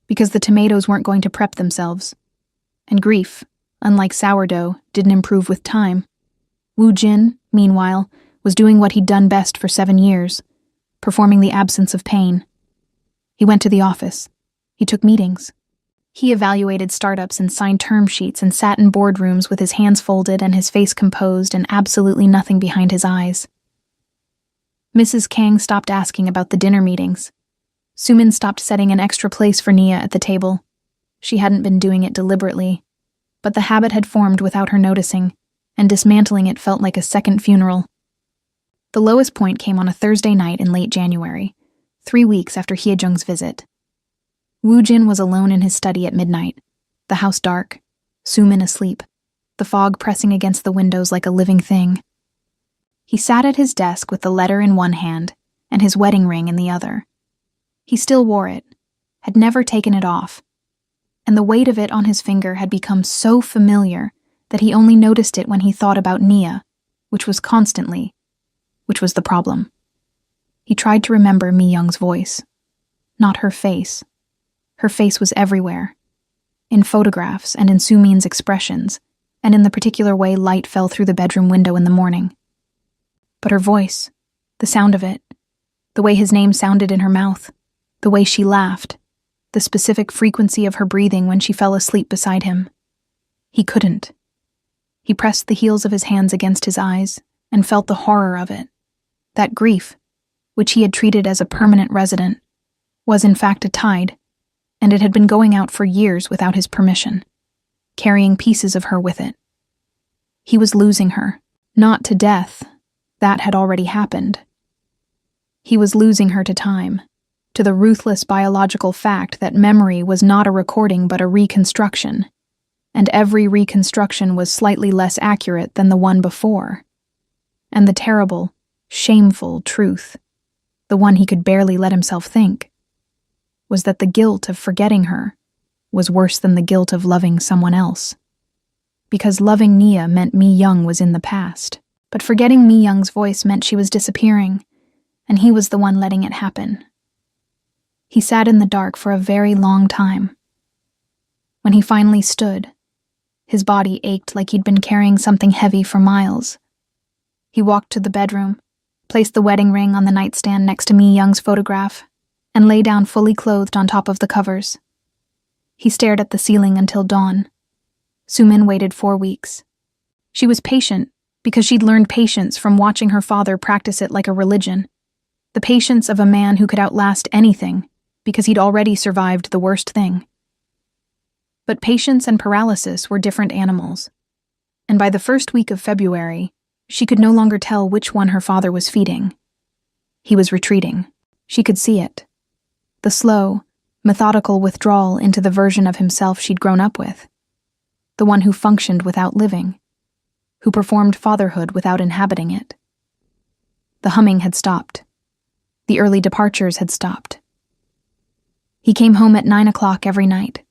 because the tomatoes weren't going to prep themselves. And grief, unlike sourdough, didn't improve with time. Wu Jin, meanwhile, was doing what he'd done best for 7 years, performing the absence of pain. He went to the office. He took meetings. He evaluated startups and signed term sheets and sat in boardrooms with his hands folded and his face composed and absolutely nothing behind his eyes. Mrs. Kang stopped asking about the dinner meetings. Sumin stopped setting an extra place for Nia at the table. She hadn't been doing it deliberately, but the habit had formed without her noticing, and dismantling it felt like a second funeral. The lowest point came on a Thursday night in late January, 3 weeks after Hyejung's visit. Wu Jin was alone in his study at midnight, the house dark, Sumin asleep, the fog pressing against the windows like a living thing. He sat at his desk with the letter in one hand and his wedding ring in the other. He still wore it, had never taken it off, and the weight of it on his finger had become so familiar that he only noticed it when he thought about Nia, which was the problem. He tried to remember Mi Young's voice, not her face. Her face was everywhere, in photographs and in Sumin's expressions, and in the particular way light fell through the bedroom window in the morning. But her voice, the sound of it, the way his name sounded in her mouth, the way she laughed, the specific frequency of her breathing when she fell asleep beside him. He couldn't. He pressed the heels of his hands against his eyes and felt the horror of it. That grief, which he had treated as a permanent resident, was in fact a tide, and it had been going out for years without his permission, carrying pieces of her with it. He was losing her, not to death. That had already happened. He was losing her to time, to the ruthless biological fact that memory was not a recording but a reconstruction, and every reconstruction was slightly less accurate than the one before. And the terrible, shameful truth, the one he could barely let himself think, was that the guilt of forgetting her was worse than the guilt of loving someone else. Because loving Nia meant Mi Young was in the past, but forgetting Mi Young's voice meant she was disappearing, and he was the one letting it happen. He sat in the dark for a very long time. When he finally stood, his body ached like he'd been carrying something heavy for miles. He walked to the bedroom, placed the wedding ring on the nightstand next to Mi Young's photograph, and lay down fully clothed on top of the covers. He stared at the ceiling until dawn. Sumin waited 4 weeks. She was patient because she'd learned patience from watching her father practice it like a religion. The patience of a man who could outlast anything because he'd already survived the worst thing. But patience and paralysis were different animals, and by the first week of February, she could no longer tell which one her father was feeding. He was retreating. She could see it. The slow, methodical withdrawal into the version of himself she'd grown up with. The one who functioned without living, who performed fatherhood without inhabiting it. The humming had stopped. The early departures had stopped. He came home at 9 o'clock every night,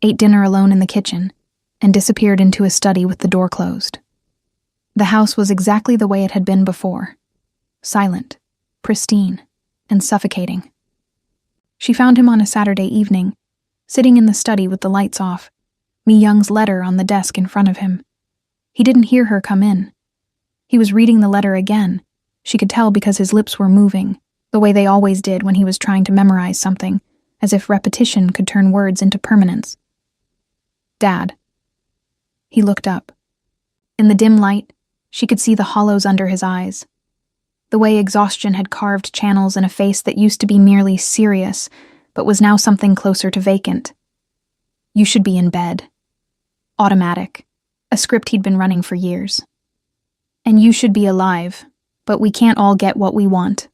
ate dinner alone in the kitchen, and disappeared into his study with the door closed. The house was exactly the way it had been before, silent, pristine, and suffocating. She found him on a Saturday evening, sitting in the study with the lights off, Mi Young's letter on the desk in front of him. He didn't hear her come in. He was reading the letter again. She could tell because his lips were moving, the way they always did when he was trying to memorize something, as if repetition could turn words into permanence. Dad. He looked up. In the dim light, she could see the hollows under his eyes. The way exhaustion had carved channels in a face that used to be merely serious, but was now something closer to vacant. You should be in bed. Automatic. A script he'd been running for years. And you should be alive, but we can't all get what we want.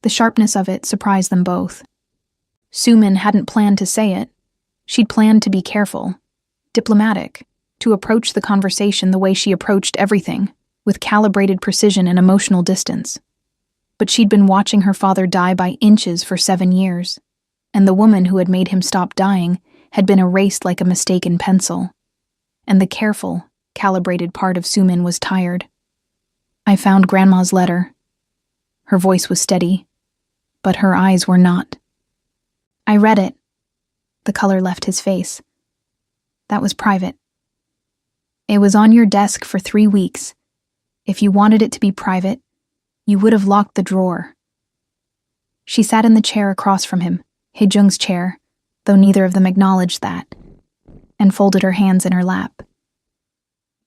The sharpness of it surprised them both. Sumin hadn't planned to say it. She'd planned to be careful, diplomatic, to approach the conversation the way she approached everything, with calibrated precision and emotional distance. But she'd been watching her father die by inches for 7 years. and the woman who had made him stop dying had been erased like a mistaken pencil. And the careful, calibrated part of Sumin was tired. I found Grandma's letter. Her voice was steady, but her eyes were not. I read it. The color left his face. That was private. It was on your desk for 3 weeks. If you wanted it to be private, you would have locked the drawer. She sat in the chair across from him, Hye-jung's chair, though neither of them acknowledged that, and folded her hands in her lap.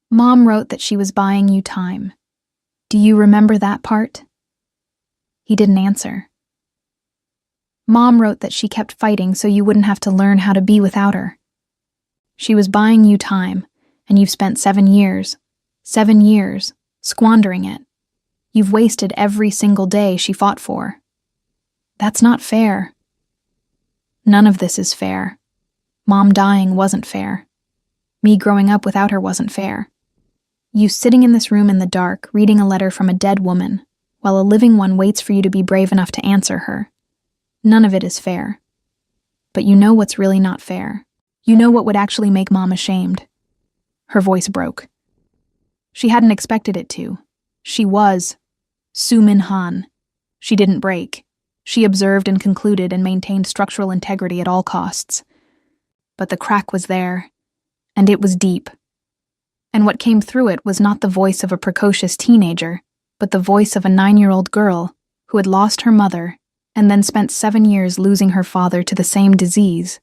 Mom wrote that she was buying you time. Do you remember that part? He didn't answer. Mom wrote that she kept fighting so you wouldn't have to learn how to be without her. She was buying you time, and you've spent 7 years, squandering it. You've wasted every single day she fought for. That's not fair. None of this is fair. Mom dying wasn't fair. Me growing up without her wasn't fair. You sitting in this room in the dark, reading a letter from a dead woman, while a living one waits for you to be brave enough to answer her. None of it is fair. But you know what's really not fair. You know what would actually make Mom ashamed. Her voice broke. She hadn't expected it to. She was Sumin Han. She didn't break. She observed and concluded and maintained structural integrity at all costs. But the crack was there, and it was deep. And what came through it was not the voice of a precocious teenager, but the voice of a 9-year-old girl who had lost her mother and then spent 7 years losing her father to the same disease.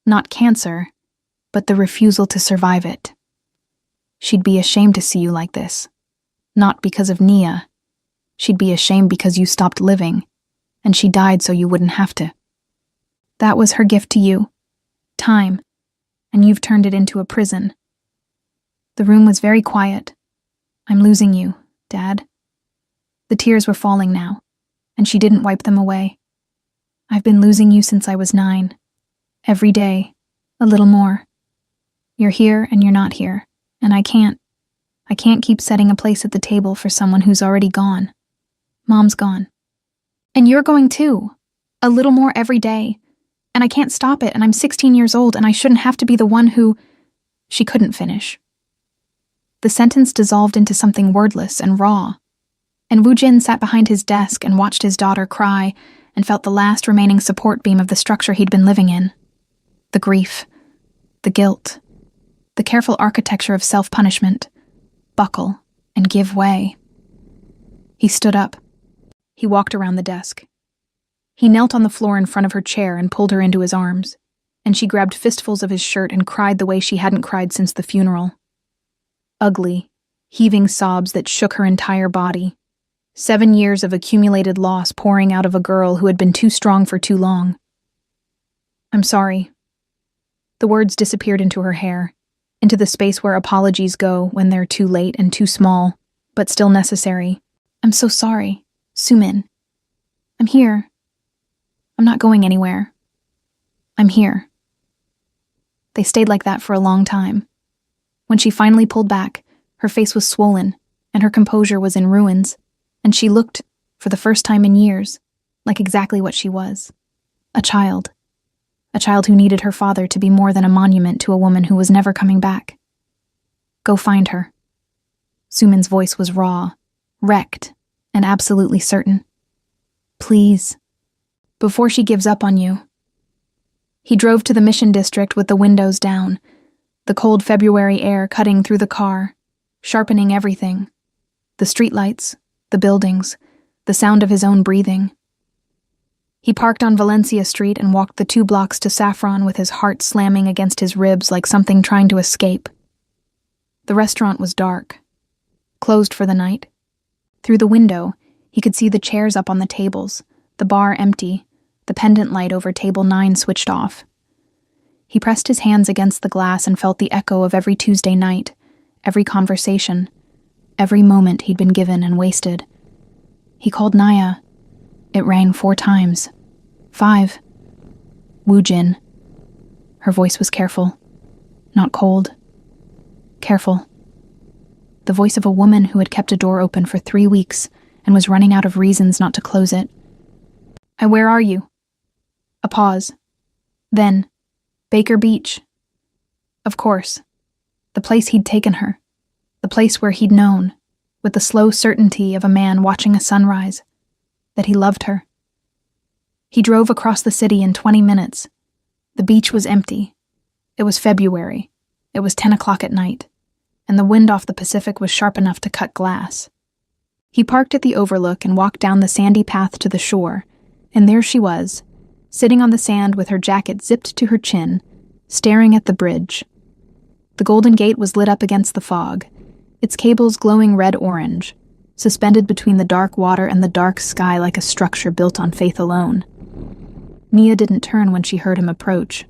Not cancer, but the refusal to survive it. She'd be ashamed to see you like this. Not because of Nia. She'd be ashamed because you stopped living, and she died so you wouldn't have to. That was her gift to you. Time. And you've turned it into a prison. The room was very quiet. I'm losing you, Dad. The tears were falling now, and she didn't wipe them away. I've been losing you since I was 9. Every day, a little more. You're here and you're not here, and I can't keep setting a place at the table for someone who's already gone. Mom's gone. And you're going too. A little more every day. And I can't stop it, and I'm 16 years old, and I shouldn't have to be the one who... She couldn't finish. The sentence dissolved into something wordless and raw. And Woo-jin sat behind his desk and watched his daughter cry and felt the last remaining support beam of the structure he'd been living in. The grief, the guilt, the careful architecture of self-punishment, buckle and give way. He stood up. He walked around the desk. He knelt on the floor in front of her chair and pulled her into his arms, and she grabbed fistfuls of his shirt and cried the way she hadn't cried since the funeral. Ugly, heaving sobs that shook her entire body. 7 years of accumulated loss pouring out of a girl who had been too strong for too long. I'm sorry. The words disappeared into her hair, into the space where apologies go when they're too late and too small, but still necessary. I'm so sorry, Sumin. I'm here. I'm not going anywhere. I'm here. They stayed like that for a long time. When she finally pulled back, her face was swollen, and her composure was in ruins, and she looked, for the first time in years, like exactly what she was. A child. A child who needed her father to be more than a monument to a woman who was never coming back. Go find her. Sumin's voice was raw, wrecked, and absolutely certain. Please. Before she gives up on you. He drove to the Mission District with the windows down, the cold February air cutting through the car, sharpening everything. The streetlights, the buildings, the sound of his own breathing. He parked on Valencia Street and walked the 2 blocks to Saffron with his heart slamming against his ribs like something trying to escape. The restaurant was dark, closed for the night. Through the window, he could see the chairs up on the tables, the bar empty, the pendant light over table 9 switched off. He pressed his hands against the glass and felt the echo of every Tuesday night, every conversation, every moment he'd been given and wasted. He called Naya. It rang 4 times. 5. Woo-jin. Her voice was careful, not cold. Careful. The voice of a woman who had kept a door open for 3 weeks and was running out of reasons not to close it. Where are you? A pause. Then, Baker Beach. Of course. The place he'd taken her. The place where he'd known, with the slow certainty of a man watching a sunrise, that he loved her. He drove across the city in 20 minutes. The beach was empty. It was February. It was 10 o'clock at night, and the wind off the Pacific was sharp enough to cut glass. He parked at the overlook and walked down the sandy path to the shore, and there she was, sitting on the sand with her jacket zipped to her chin, staring at the bridge. The Golden Gate was lit up against the fog, its cables glowing red-orange, suspended between the dark water and the dark sky like a structure built on faith alone. Nia didn't turn when she heard him approach.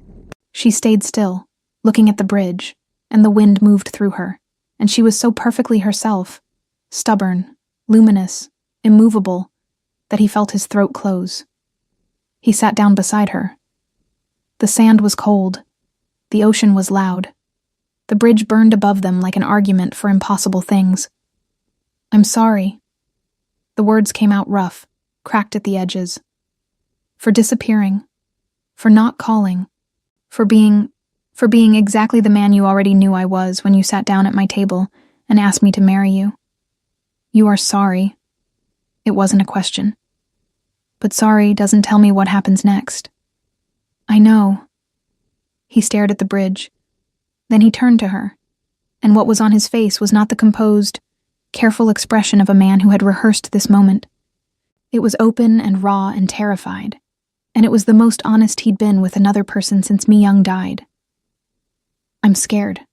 She stayed still, looking at the bridge, and the wind moved through her, and she was so perfectly herself, stubborn, luminous, immovable, that he felt his throat close. He sat down beside her. The sand was cold. The ocean was loud. The bridge burned above them like an argument for impossible things. "I'm sorry." The words came out rough, cracked at the edges. "For disappearing. For not calling. For being exactly the man you already knew I was when you sat down at my table and asked me to marry you. You are sorry." It wasn't a question. "But sorry doesn't tell me what happens next." "I know." He stared at the bridge. Then he turned to her, and what was on his face was not the composed, careful expression of a man who had rehearsed this moment. It was open and raw and terrified, and it was the most honest he'd been with another person since Mi Young died. "I'm scared.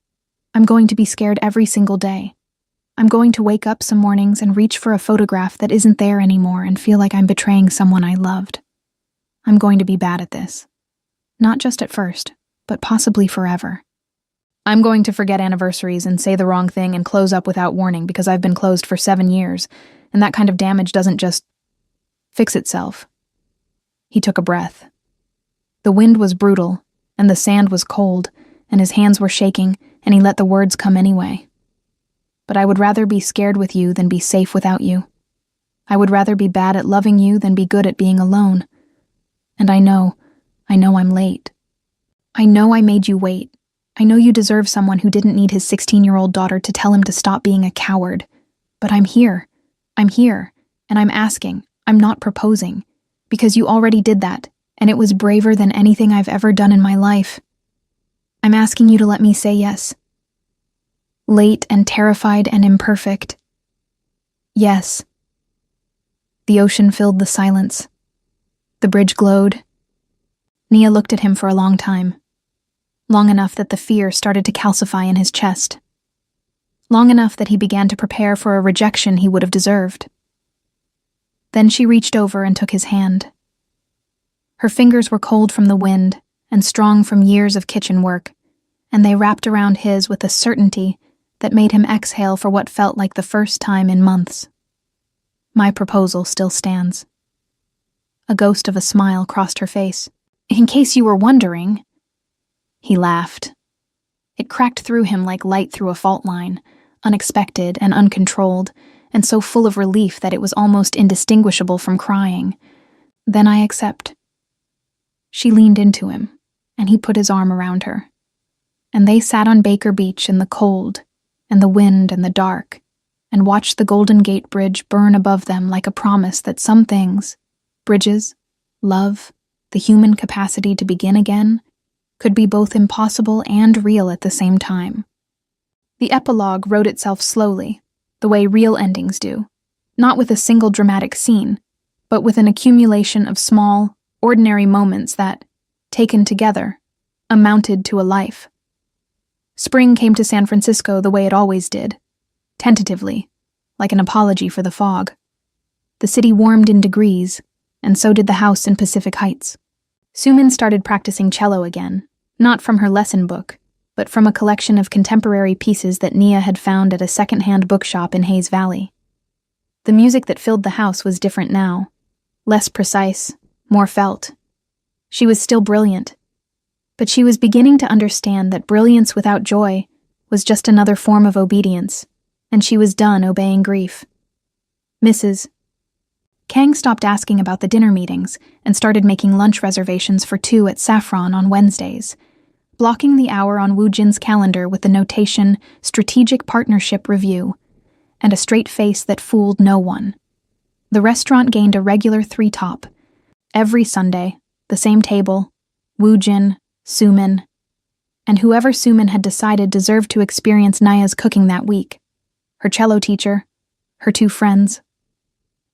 I'm going to be scared every single day. I'm going to wake up some mornings and reach for a photograph that isn't there anymore and feel like I'm betraying someone I loved. I'm going to be bad at this. Not just at first, but possibly forever. I'm going to forget anniversaries and say the wrong thing and close up without warning because I've been closed for 7 years, and that kind of damage doesn't just fix itself." He took a breath. The wind was brutal, and the sand was cold, and his hands were shaking, and he let the words come anyway. "But I would rather be scared with you than be safe without you. I would rather be bad at loving you than be good at being alone. And I know I'm late. I know I made you wait. I know you deserve someone who didn't need his 16-year-old daughter to tell him to stop being a coward. But I'm here, and I'm asking, I'm not proposing, because you already did that, and it was braver than anything I've ever done in my life. I'm asking you to let me say yes. Late and terrified and imperfect. Yes." The ocean filled the silence. The bridge glowed. Nia looked at him for a long time. Long enough that the fear started to calcify in his chest. Long enough that he began to prepare for a rejection he would have deserved. Then she reached over and took his hand. Her fingers were cold from the wind and strong from years of kitchen work, and they wrapped around his with a certainty that made him exhale for what felt like the first time in months. "My proposal still stands." A ghost of a smile crossed her face. "In case you were wondering..." He laughed. It cracked through him like light through a fault line, unexpected and uncontrolled, and so full of relief that it was almost indistinguishable from crying. "Then I accept." She leaned into him, and he put his arm around her. And they sat on Baker Beach in the cold, and the wind and the dark, and watched the Golden Gate Bridge burn above them like a promise that some things, bridges, love, the human capacity to begin again, could be both impossible and real at the same time. The epilogue wrote itself slowly, the way real endings do, not with a single dramatic scene, but with an accumulation of small, ordinary moments that, taken together, amounted to a life. Spring came to San Francisco the way it always did, tentatively, like an apology for the fog. The city warmed in degrees, and so did the house in Pacific Heights. Sumin started practicing cello again, not from her lesson book, but from a collection of contemporary pieces that Nia had found at a second-hand bookshop in Hayes Valley. The music that filled the house was different now, less precise, more felt. She was still brilliant, but she was beginning to understand that brilliance without joy was just another form of obedience, and she was done obeying grief. "Mrs. Kang stopped asking about the dinner meetings and started making lunch reservations for 2 at Saffron on Wednesdays, blocking the hour on Woo Jin's calendar with the notation Strategic Partnership Review and a straight face that fooled no one. The restaurant gained a regular 3 top. Every Sunday, the same table, Woo Jin, Sumin, and whoever Sumin had decided deserved to experience Naya's cooking that week. Her cello teacher, her 2 friends,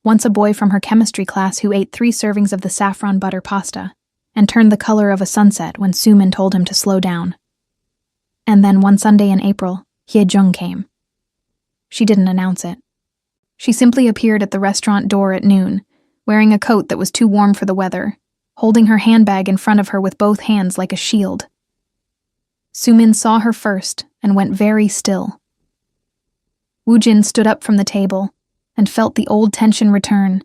once a boy from her chemistry class who ate 3 servings of the saffron butter pasta and turned the color of a sunset when Sumin told him to slow down. And then one Sunday in April, Hye-jung came. She didn't announce it. She simply appeared at the restaurant door at noon, wearing a coat that was too warm for the weather, holding her handbag in front of her with both hands like a shield. Sumin saw her first and went very still. Woo Jin stood up from the table and felt the old tension return,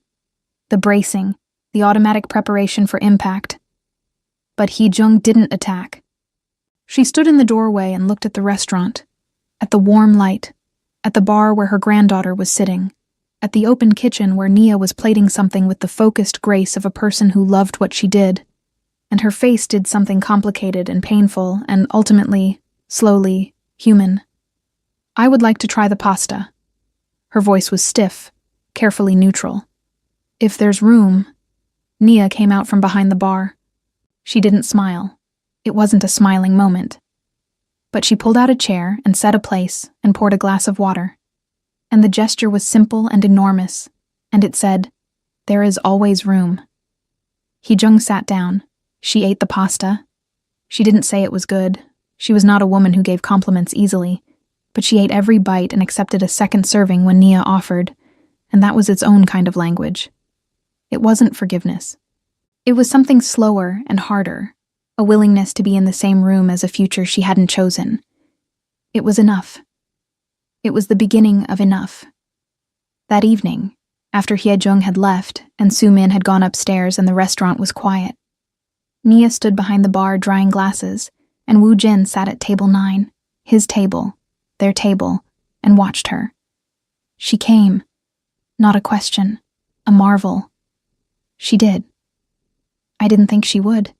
the bracing, the automatic preparation for impact. But Hye-jung didn't attack. She stood in the doorway and looked at the restaurant, at the warm light, at the bar where her granddaughter was sitting, at the open kitchen where Nia was plating something with the focused grace of a person who loved what she did, and her face did something complicated and painful and ultimately, slowly, human. "I would like to try the pasta." Her voice was stiff, carefully neutral. "If there's room." Nia came out from behind the bar. She didn't smile. It wasn't a smiling moment. But she pulled out a chair and set a place and poured a glass of water. And the gesture was simple and enormous, and it said, "There is always room." Hye-jung sat down. She ate the pasta. She didn't say it was good. She was not a woman who gave compliments easily, but she ate every bite and accepted a second serving when Nia offered, and that was its own kind of language. It wasn't forgiveness. It was something slower and harder, a willingness to be in the same room as a future she hadn't chosen. It was enough. It was the beginning of enough. That evening, after Hye-jung had left and Sumin had gone upstairs and the restaurant was quiet, Nia stood behind the bar drying glasses, and Woo Jin sat at table 9, his table, their table, and watched her. She came. Not a question, a marvel. She did. I didn't think she would.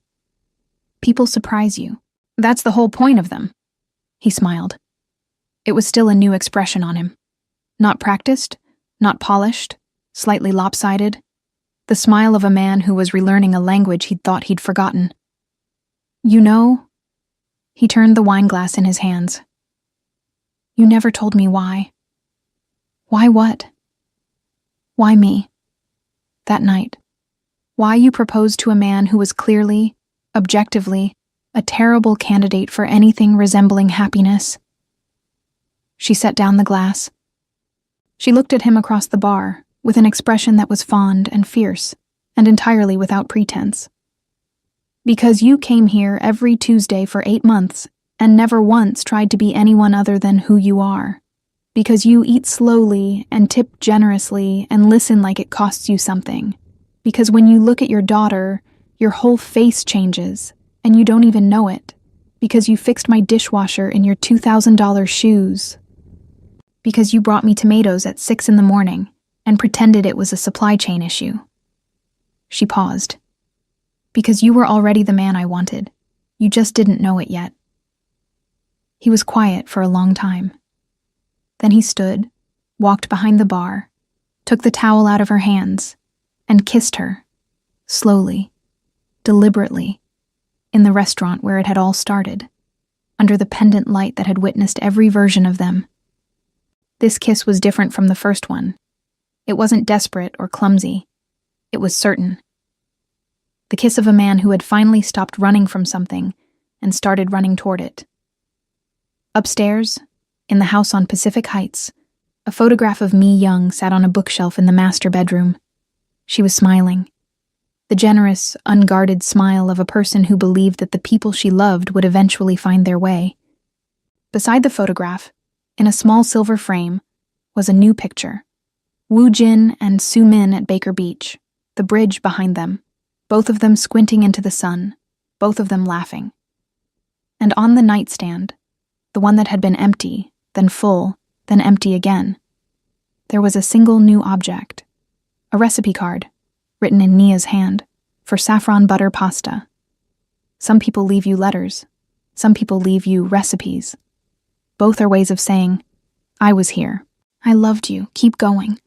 People surprise you. That's the whole point of them. He smiled. It was still a new expression on him. Not practiced, not polished, slightly lopsided. The smile of a man who was relearning a language he'd thought he'd forgotten. "You know," he turned the wine glass in his hands. "You never told me why." "Why what?" "Why me? That night. Why you proposed to a man who was clearly, objectively, a terrible candidate for anything resembling happiness." She set down the glass. She looked at him across the bar, with an expression that was fond and fierce, and entirely without pretense. "Because you came here every Tuesday for 8 months and never once tried to be anyone other than who you are. Because you eat slowly and tip generously and listen like it costs you something. Because when you look at your daughter, your whole face changes, and you don't even know it. Because you fixed my dishwasher in your $2,000 shoes. Because you brought me tomatoes at 6 in the morning and pretended it was a supply chain issue." She paused. "Because you were already the man I wanted. You just didn't know it yet." He was quiet for a long time. Then he stood, walked behind the bar, took the towel out of her hands, and kissed her, slowly, deliberately, in the restaurant where it had all started, under the pendant light that had witnessed every version of them. This kiss was different from the first one. It wasn't desperate or clumsy. It was certain. The kiss of a man who had finally stopped running from something and started running toward it. Upstairs, in the house on Pacific Heights, a photograph of Mi Young sat on a bookshelf in the master bedroom. She was smiling. The generous, unguarded smile of a person who believed that the people she loved would eventually find their way. Beside the photograph, in a small silver frame, was a new picture. Woo Jin and Sumin at Baker Beach, the bridge behind them, both of them squinting into the sun, both of them laughing. And on the nightstand, the one that had been empty, then full, then empty again, there was a single new object, A recipe card, written in Nia's hand, for saffron butter pasta. Some people leave you letters. Some people leave you recipes. Both are ways of saying, I was here. I loved you. Keep going.